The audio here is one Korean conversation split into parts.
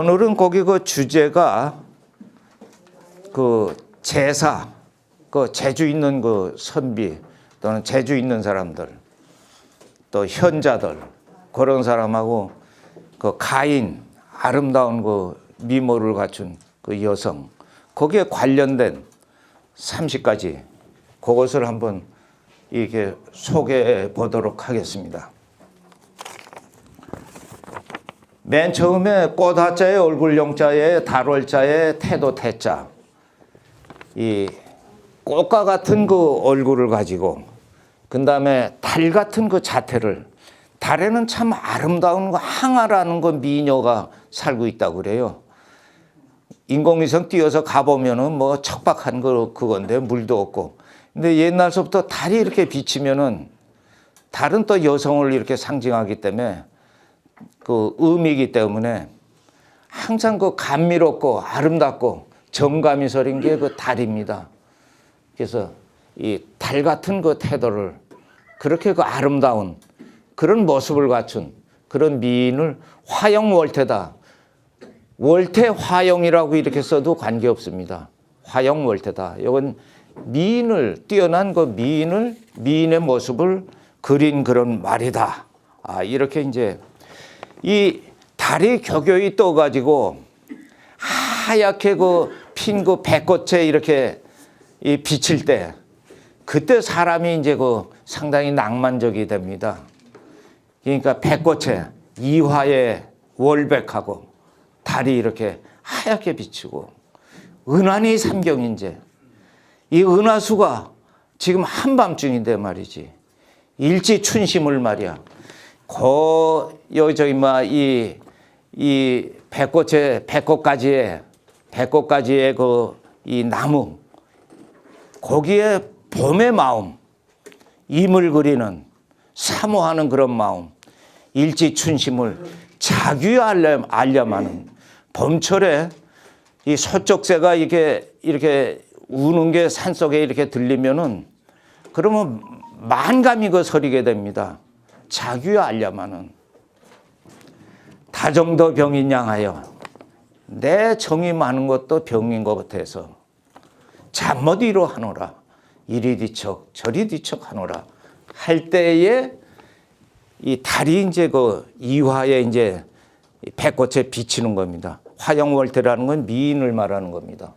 오늘은 거기 그 주제가 그 제사, 그 재주 있는 그 선비 또는 재주 있는 사람들, 또 현자들, 그런 사람하고 그 가인, 아름다운 그 미모를 갖춘 그 여성, 거기에 관련된 30가지 그것을 한번 이렇게 소개해 보도록 하겠습니다. 맨 처음에 꽃 하자에 얼굴 용자에 달월자에 태도 태자, 이 꽃과 같은 그 얼굴을 가지고 그 다음에 달 같은 그 자태를, 달에는 참 아름다운 거 항아라는 그 미녀가 살고 있다고 그래요. 인공위성 띄워서 가보면은 뭐 척박한 그건데 물도 없고, 근데 옛날서부터 달이 이렇게 비치면은 달은 또 여성을 이렇게 상징하기 때문에 그 의미이기 때문에 항상 그 감미롭고 아름답고 정감이 서린 게 그 달입니다. 그래서 이 달 같은 그 태도를, 그렇게 그 아름다운 그런 모습을 갖춘 그런 미인을 화영월태다. 월태 화영이라고 이렇게 써도 관계없습니다. 화영월태다. 이건 미인을, 뛰어난 그 미인의 모습을 그린 그런 말이다. 이렇게 이제 이 달이 교교히 떠가지고 하얗게 핀 그 백꽃에 이렇게 비칠 때, 그때 사람이 이제 상당히 낭만적이 됩니다. 그러니까 백꽃에 이화에 월백하고 달이 이렇게 하얗게 비치고 은하니 삼경인제, 이 은하수가 지금 한밤중인데 말이지, 일지춘심을 말이야. 이 백꽃가지에 이 나무, 거기에 봄의 마음, 임을 그리는 사모하는 그런 마음, 일지춘심을 자규에 알렴하는, 봄철에 이 소쩍새가 이렇게 우는 게 산속에 이렇게 들리면은 그러면 만감이 서리게 됩니다. 자규에 알렴하는, 다정도 병인 양하여, 내 정이 많은 것도 병인 것 같아서 잠못 이루 하노라. 이리 뒤척 저리 뒤척 하노라 할 때에 이 달이 이제 이화에 이제 백꽃에 비치는 겁니다. 화영월태라는 건 미인을 말하는 겁니다.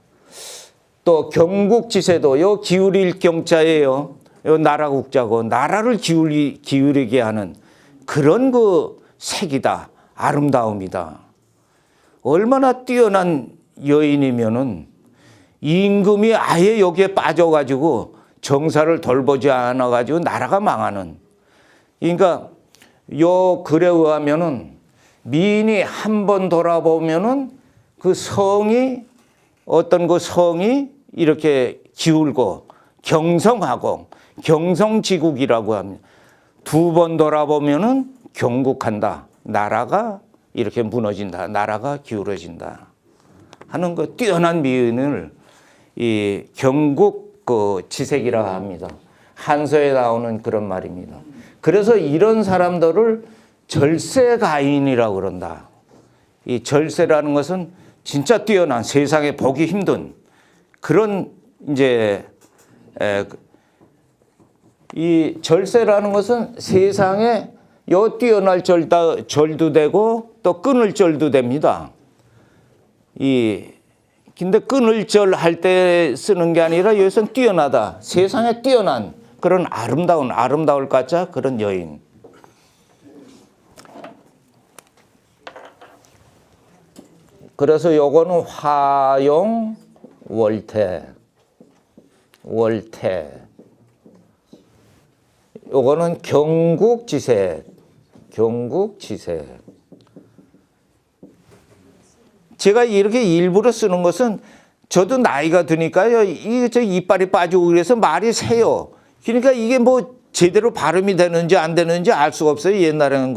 또 경국지세도 요 기울일 경자예요. 요 나라국자고, 나라를 기울이게 하는 그런 그 색이다. 아름다움이다. 얼마나 뛰어난 여인이면은 임금이 아예 여기에 빠져가지고 정사를 돌보지 않아가지고 나라가 망하는. 그러니까 요 글에 의하면은 미인이 한 번 돌아보면은 그 성이, 어떤 그 성이 이렇게 기울고 경성하고, 경성지국이라고 합니다. 두 번 돌아보면은 경국한다. 나라가 이렇게 무너진다. 나라가 기울어진다. 하는 그 뛰어난 미인을 이 경국 지색이라 합니다. 한서에 나오는 그런 말입니다. 그래서 이런 사람들을 절세가인이라고 그런다. 이 절세라는 것은 진짜 뛰어난, 세상에 보기 힘든 그런, 이제 이 절세라는 것은 세상에 요 뛰어날 절도 되고 또 끊을 절도 됩니다. 근데 끊을 절 할 때 쓰는 게 아니라 여기서는 뛰어나다. 세상에 뛰어난 그런 아름다울 가짜 그런 여인. 그래서 요거는 화용월태. 요거는 경국지색. 제가 이렇게 일부러 쓰는 것은 저도 나이가 드니까요, 저 이빨이 빠지고 그래서 말이 새요. 그러니까 이게 뭐 제대로 발음이 되는지 안 되는지 알 수가 없어요. 옛날에는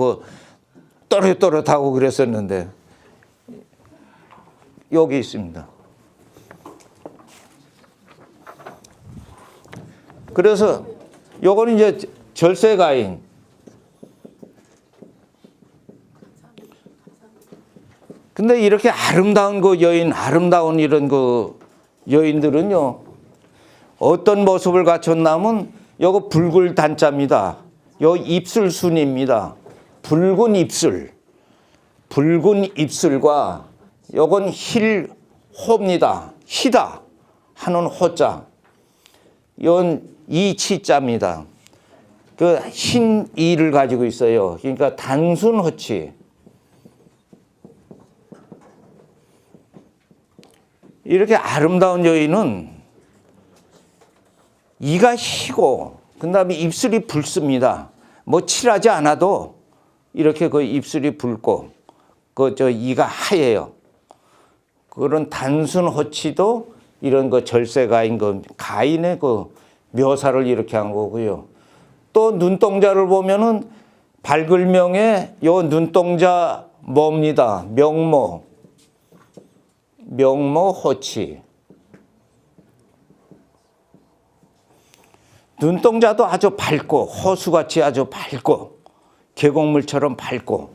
또렷또렷하고 그랬었는데. 여기 있습니다. 그래서 요거는 이제 절세가인. 근데 이렇게 아름다운 그 여인, 아름다운 이런 그 여인들은요, 어떤 모습을 갖췄냐면 요거 붉을 단자입니다. 요 입술 순입니다. 붉은 입술. 붉은 입술과 요건 힐호입니다. 희다 하는 호자. 이건 이치자입니다. 그 흰 이를 가지고 있어요. 그러니까 단순 호치. 이렇게 아름다운 여인은 이가 희고 그다음에 입술이 붉습니다. 뭐 칠하지 않아도 이렇게 그 입술이 붉고 그 저 이가 하얘요. 그런 단순 호치도 이런 그 절세가인 그 가인의 그 묘사를 이렇게 한 거고요. 또 눈동자를 보면은 발글명에 요 눈동자 뭡니다. 명모. 명모 호치. 눈동자도 아주 밝고 호수같이 아주 밝고 계곡물처럼 밝고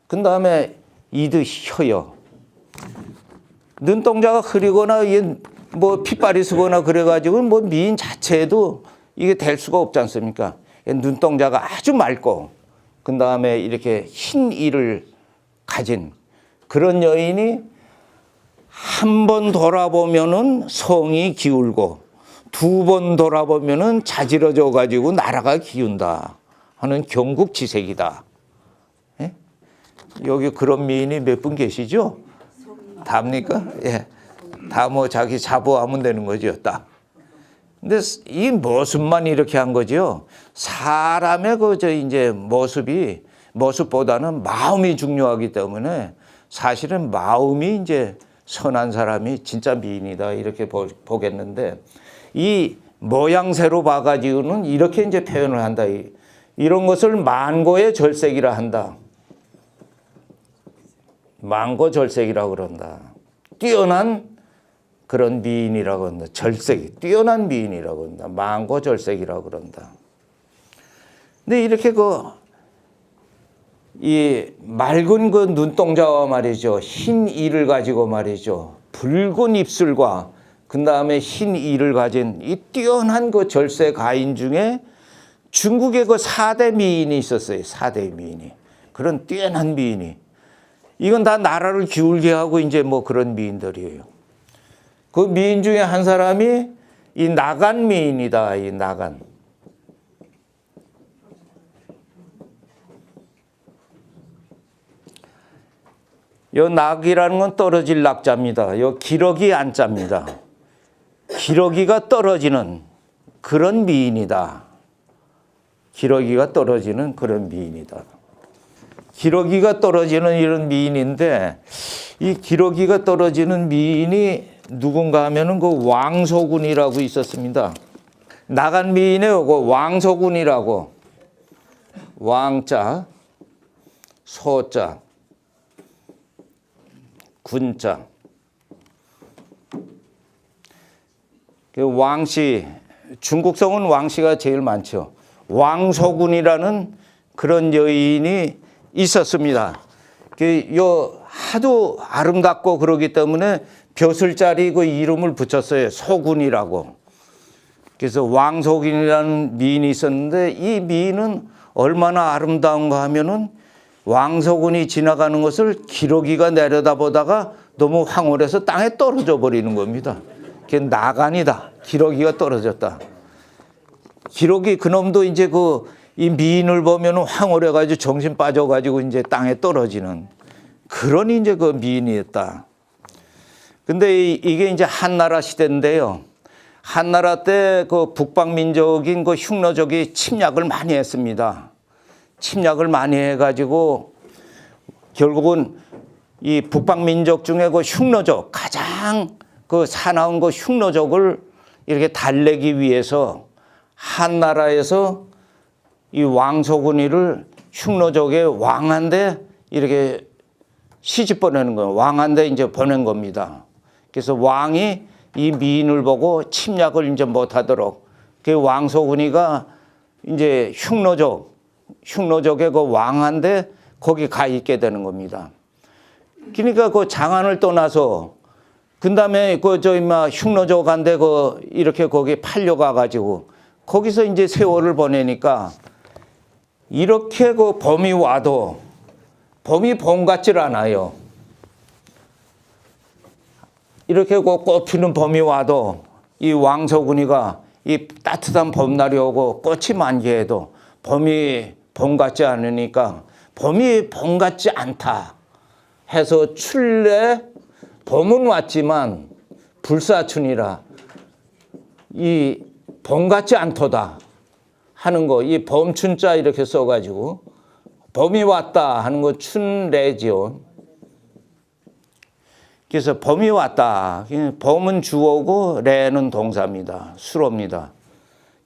그 다음에 이도 혀요. 눈동자가 흐리거나 뭐 핏발이 쓰거나 그래가지고 뭐 미인 자체에도 이게 될 수가 없지 않습니까? 눈동자가 아주 맑고 그 다음에 이렇게 흰 이를 가진 그런 여인이 한 번 돌아보면은 성이 기울고 두 번 돌아보면은 자지러져 가지고 나라가 기운다 하는 경국지색이다. 예? 여기 그런 미인이 몇 분 계시죠? 답니까? 예. 다 뭐 자기 자부하면 되는 거죠, 딱. 근데 이 모습만 이렇게 한 거죠. 사람의 이제 모습보다는 마음이 중요하기 때문에 사실은 마음이 이제 선한 사람이 진짜 미인이다 이렇게 보겠는데 이 모양새로 봐가지고는 이렇게 이제 표현을 한다. 이런 것을 만고의 절색이라 한다. 만고절색이라고 그런다. 뛰어난 그런 미인이라고 한다. 절색이 뛰어난 미인이라고 한다. 만고절색이라고 그런다. 근데 이렇게 이 맑은 그 눈동자와 말이죠. 흰 이를 가지고 말이죠. 붉은 입술과 그 다음에 흰 이를 가진 이 뛰어난 그 절세 가인 중에 중국에 그 4대 미인이 있었어요. 4대 미인이. 그런 뛰어난 미인이. 이건 다 나라를 기울게 하고 이제 뭐 그런 미인들이에요. 그 미인 중에 한 사람이 이 나간 미인이다. 이 나간. 요 낙이라는 건 떨어질 낙자입니다. 요 기러기 안자입니다. 기러기가 떨어지는 그런 미인이다. 기러기가 떨어지는 그런 미인이다. 기러기가 떨어지는 이런 미인인데 이 기러기가 떨어지는 미인이 누군가 하면은 그 왕소군이라고 있었습니다. 나간 미인의 그 왕소군이라고 왕자, 소자, 군자. 그 왕씨, 중국성은 왕씨가 제일 많죠. 왕소군이라는 그런 여인이 있었습니다. 요 하도 아름답고 그러기 때문에 벼슬자리 그 이름을 붙였어요. 소군이라고. 그래서 왕소군이라는 미인이 있었는데 이 미인은 얼마나 아름다운가 하면은 왕소군이 지나가는 것을 기러기가 내려다보다가 너무 황홀해서 땅에 떨어져 버리는 겁니다. 그게 나간이다. 기러기가 떨어졌다. 기러기 그놈도 이제 이 미인을 보면 황홀해가지고 정신 빠져가지고 이제 땅에 떨어지는 그런 이제 그 미인이었다. 근데 이게 이제 한나라 시대인데요. 한나라 때 그 북방민족인 그 흉노족이 침략을 많이 했습니다. 침략을 많이 해가지고 결국은 이 북방민족 중에 그 흉노족 가장 그 사나운 그 흉노족을 이렇게 달래기 위해서 한나라에서 이 왕소군이를 흉노족의 왕한테 이렇게 시집 보내는 거예요. 왕한테 이제 보낸 겁니다. 그래서 왕이 이 미인을 보고 침략을 이제 못하도록 그 왕소군이가 이제 흉노족의 그 왕한테 거기 가 있게 되는 겁니다. 그러니까 그 장안을 떠나서 그다음에 흉노조 간데 이렇게 거기 팔려가 가지고 거기서 이제 세월을 보내니까 이렇게 범이 와도 범이 봄 같질 않아요. 이렇게 꽃 피는 봄이 와도 이 왕서군이가 이 따뜻한 봄날이 오고 꽃이 만개해도 봄이 봄 같지 않으니까 봄이 봄 같지 않다 해서 출래 봄은 왔지만 불사춘이라 이 봄 같지 않도다 하는 거, 이 봄춘자 이렇게 써가지고 봄이 왔다 하는 거 춘래지요. 그래서 봄이 왔다. 봄은 주어고 레는 동사입니다. 수로입니다.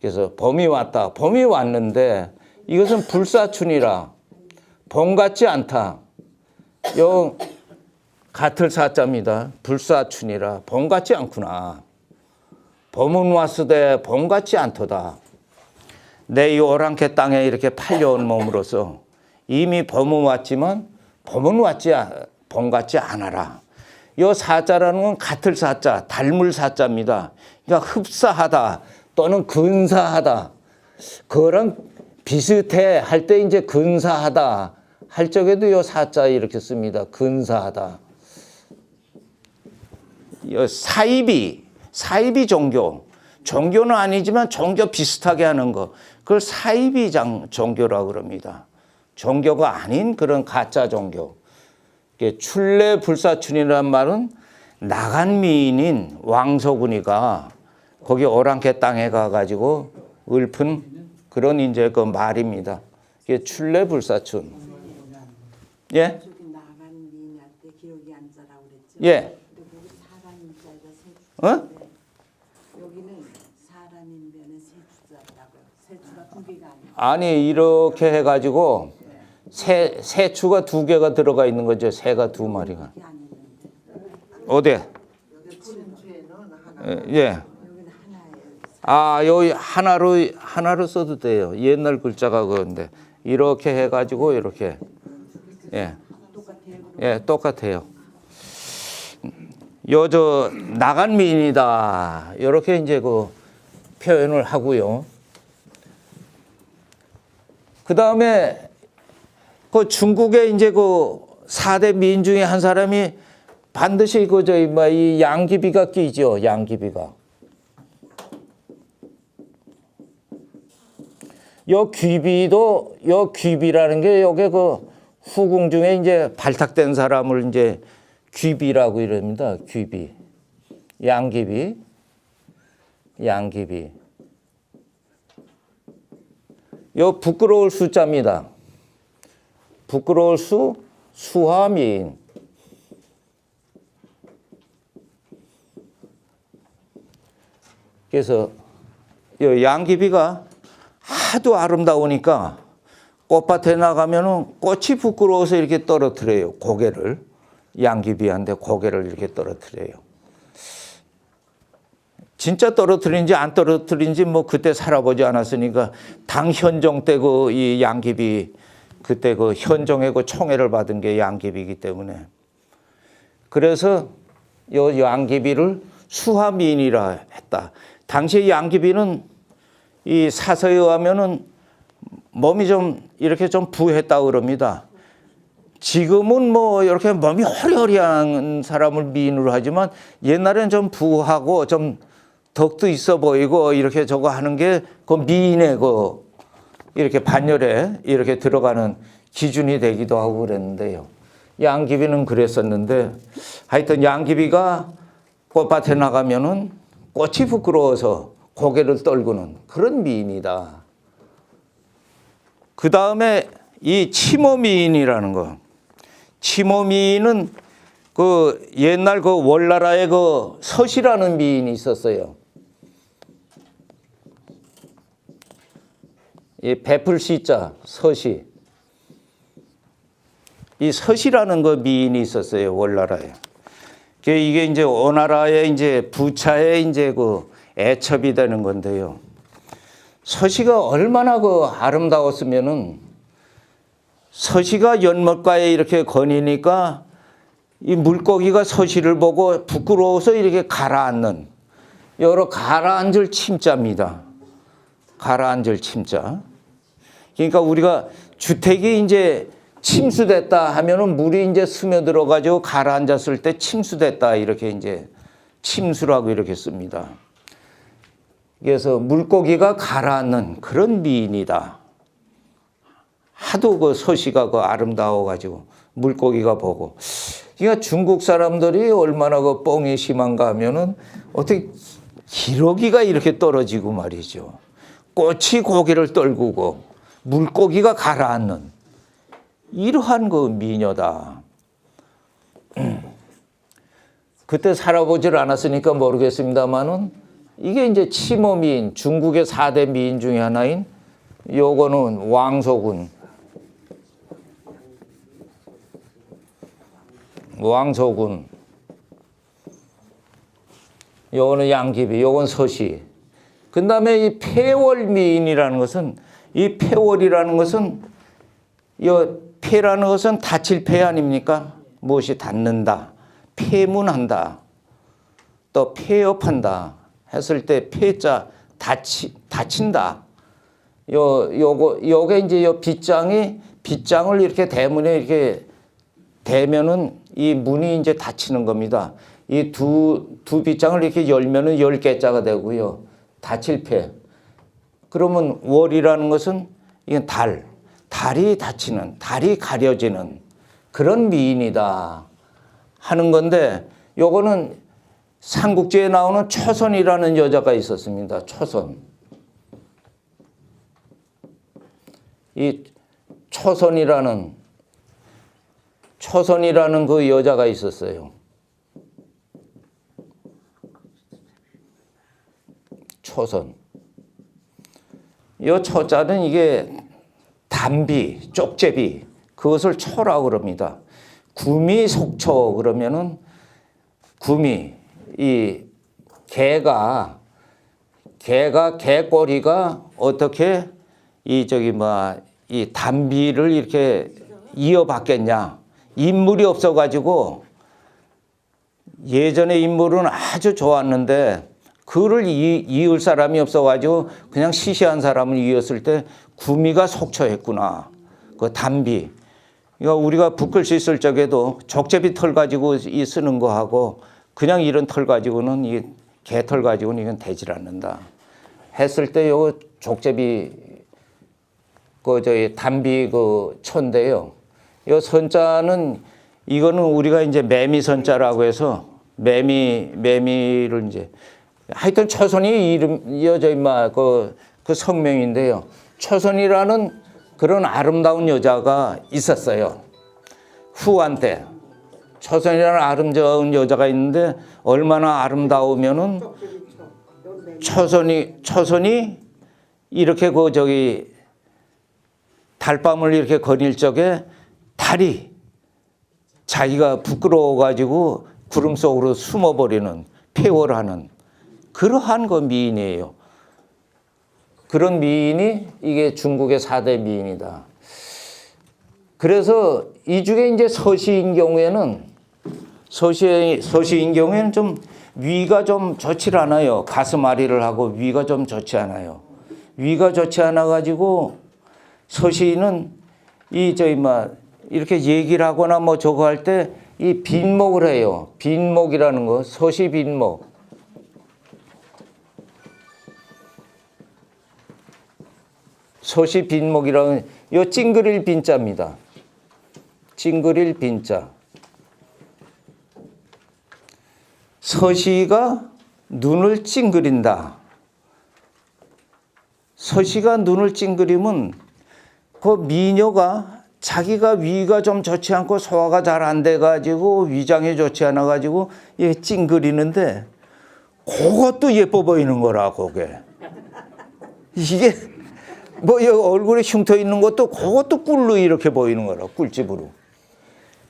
그래서 봄이 왔다. 봄이 왔는데 이것은 불사춘이라 봄 같지 않다. 요 같을 사자입니다. 불사춘이라 봄 같지 않구나. 봄은 왔으되 봄 같지 않도다. 내 이 오랑캐 땅에 이렇게 팔려온 몸으로서 이미 봄은 왔지만 봄은 봄 같지 않아라. 요 사자라는 건 같을 사자, 닮을 사자입니다. 그러니까 흡사하다 또는 근사하다. 그거랑 비슷해 할 때 이제 근사하다 할 적에도 요 사자 이렇게 씁니다. 근사하다. 요 사이비 종교. 종교는 아니지만 종교 비슷하게 하는 거. 그걸 사이비 종교라고 그럽니다. 종교가 아닌 그런 가짜 종교. 출래 불사춘이라는 말은 나간 미인인 왕서군이가 거기 오랑캐 땅에 가가지고 읊은 그런 이제 그 말입니다. 이게 출래 불사춘. 예? 나간 미인한테 기록이 안 자라고 그랬죠. 예. 어? 여기는 사람인 변에 세추자라고요. 세추가 두 개가 아니에요. 아니 이렇게 해가지고 새추가 두 개가 들어가 있는 거죠. 새가 두 마리가. 어디? 예. 아 여기 하나로 써도 돼요. 옛날 글자가 그건데 이렇게 해가지고 이렇게 예 똑같아요. 요 나간 미인이다 이렇게 이제 그 표현을 하고요. 그 다음에 그 중국의 이제 그 4대 미인 중에 한 사람이 반드시 이 양귀비가 끼죠. 양귀비가. 요 귀비라는 게 요게 그 후궁 중에 이제 발탁된 사람을 이제 귀비라고 이럽니다. 귀비. 양귀비. 요 부끄러울 수자입니다. 부끄러울 수화미인. 그래서 요 양귀비가 하도 아름다우니까 꽃밭에 나가면은 꽃이 부끄러워서 이렇게 떨어뜨려요. 고개를. 양귀비한테 고개를 이렇게 떨어뜨려요. 진짜 떨어뜨린지 안 떨어뜨린지 뭐 그때 살아보지 않았으니까 당 현종 때 그 이 양귀비 그때 그 현종의 그 총애를 받은 게 양귀비이기 때문에 그래서 요 양귀비를 수화미인이라 했다. 당시 양귀비는 이 사서에 의하면은 몸이 좀 이렇게 좀 부했다고 그럽니다. 지금은 뭐 이렇게 몸이 허리허리한 사람을 미인으로 하지만 옛날에는 좀 부하고 좀 덕도 있어 보이고 이렇게 저거 하는 게 그 미인의 그 이렇게 반열에 이렇게 들어가는 기준이 되기도 하고 그랬는데요. 양귀비는 그랬었는데 하여튼 양귀비가 꽃밭에 나가면은 꽃이 부끄러워서 고개를 떨구는 그런 미인이다. 그 다음에 이 치모미인이라는 거. 치모미인은 그 옛날 그 월나라에 그 서시라는 미인이 있었어요. 이 베풀 시자 서시. 이 서시라는 그 미인이 있었어요. 월나라에. 이게 이제 오나라의 이제 부차의 이제 그 애첩이 되는 건데요. 서시가 얼마나 그 아름다웠으면은 서시가 연못가에 이렇게 거니니까 이 물고기가 서시를 보고 부끄러워서 이렇게 가라앉는 여러 가라앉을 침자입니다. 가라앉을 침자. 그러니까 우리가 주택이 이제 침수됐다 하면은 물이 이제 스며들어 가지고 가라앉았을 때 침수됐다 이렇게 이제 침수라고 이렇게 씁니다. 그래서 물고기가 가라앉는 그런 미인이다. 하도 그 서시가 그 아름다워 가지고 물고기가 보고. 그러니까 중국 사람들이 얼마나 그 뻥이 심한가 하면은 어떻게 기러기가 이렇게 떨어지고 말이죠. 꽃이 고개를 떨구고 물고기가 가라앉는 이러한 그 미녀다. 그때 살아보질 않았으니까 모르겠습니다만은 이게 이제 치모 미인, 중국의 4대 미인 중에 하나인 요거는 왕소군. 왕소군. 요거는 양귀비, 요건 서시. 그 다음에 이 폐월 미인이라는 것은 이 폐월이라는 것은 요 폐라는 것은 다칠 폐 아닙니까? 무엇이 닿는다, 폐문한다, 또 폐업한다 했을 때 폐자 다친다. 요게 이제 요 빗장을 이렇게 대문에 이렇게 대면은 이 문이 이제 닫히는 겁니다. 이 두 빗장을 이렇게 열면은 10개자가 되고요. 닫힐 폐. 그러면 월이라는 것은 이건 달이 닫히는, 달이 가려지는 그런 미인이다 하는 건데 요거는 삼국지에 나오는 초선이라는 여자가 있었습니다. 초선. 이 초선이라는 그 여자가 있었어요. 초선. 이 초자는 이게 담비, 쪽제비, 그것을 초라고 그럽니다. 구미 속초 그러면은 구미, 이 개가 개꼬리가 어떻게 이 담비를 이렇게 이어받겠냐. 인물이 없어가지고 예전에 인물은 아주 좋았는데 그를 이을 사람이 없어가지고 그냥 시시한 사람을 이었을 때 구미가 속초했구나. 그 담비. 그러니까 우리가 붓글씨 쓸 적에도 족제비 털 가지고 쓰는 거하고 그냥 이런 털 가지고는 이 개털 가지고는 이건 되질 않는다. 했을 때 요 족제비 담비 초인데요. 요 선자는 이거는 우리가 이제 매미 선자라고 해서 매미를 이제 하여튼 초선이 그 성명인데요. 초선이라는 그런 아름다운 여자가 있었어요. 후한 때. 초선이라는 아름다운 여자가 있는데 얼마나 아름다우면은 초선이 이렇게 달밤을 이렇게 거닐 적에 달이 자기가 부끄러워가지고 구름 속으로 숨어버리는 폐월하는 그러한 그 미인이에요. 그런 미인이 이게 중국의 4대 미인이다. 그래서 이 중에 이제 서시인 경우에는 좀 위가 좀 좋지 않아요. 가슴앓이를 하고 위가 좀 좋지 않아요. 위가 좋지 않아 가지고 서시인은 이렇게 얘기를 하거나 뭐 저거 할 때 이 빈목을 해요. 빈목이라는 거, 서시 빈목. 서시 빈목이라는 요 찡그릴 빈자입니다. 찡그릴 빈자. 서시가 눈을 찡그린다. 서시가 눈을 찡그리면 그 미녀가 자기가 위가 좀 좋지 않고 소화가 잘 안 돼가지고 위장이 좋지 않아가지고 이게 찡그리는데 그것도 예뻐 보이는 거라 그게. 이게 뭐 얼굴에 흉터 있는 것도 그것도 꿀로 이렇게 보이는 거라 꿀집으로.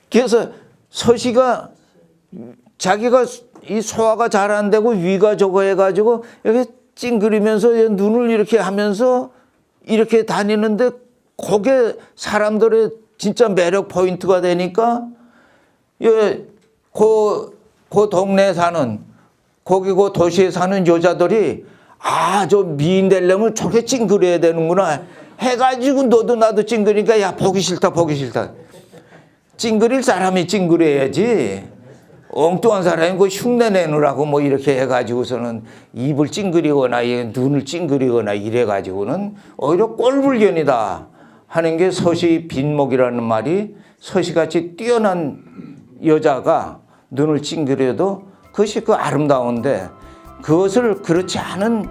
그래서 서시가 자기가 이 소화가 잘 안 되고 위가 저거 해가지고 이렇게 찡그리면서 눈을 이렇게 하면서 이렇게 다니는데 그게 사람들의 진짜 매력 포인트가 되니까 그 동네에 사는 거기 그 도시에 사는 여자들이 저 미인 되려면 저렇게 찡그려야 되는구나 해가지고 너도 나도 찡그리니까 야 보기 싫다 보기 싫다. 찡그릴 사람이 찡그려야지. 엉뚱한 사람이 그 흉내 내느라고 뭐 이렇게 해가지고서는 입을 찡그리거나 눈을 찡그리거나 이래가지고는 오히려 꼴불견이다 하는 게 서시 빈목이라는 말이 서시같이 뛰어난 여자가 눈을 찡그려도 그것이 그 아름다운데 그것을 그렇지 않은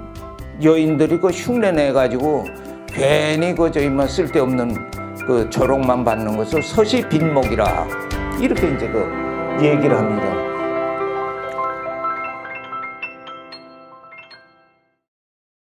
여인들이 그 흉내 내가지고 괜히 그 저기만 쓸데없는 그 조롱만 받는 것을 서시 빈목이라 이렇게 이제 그 얘기를 합니다.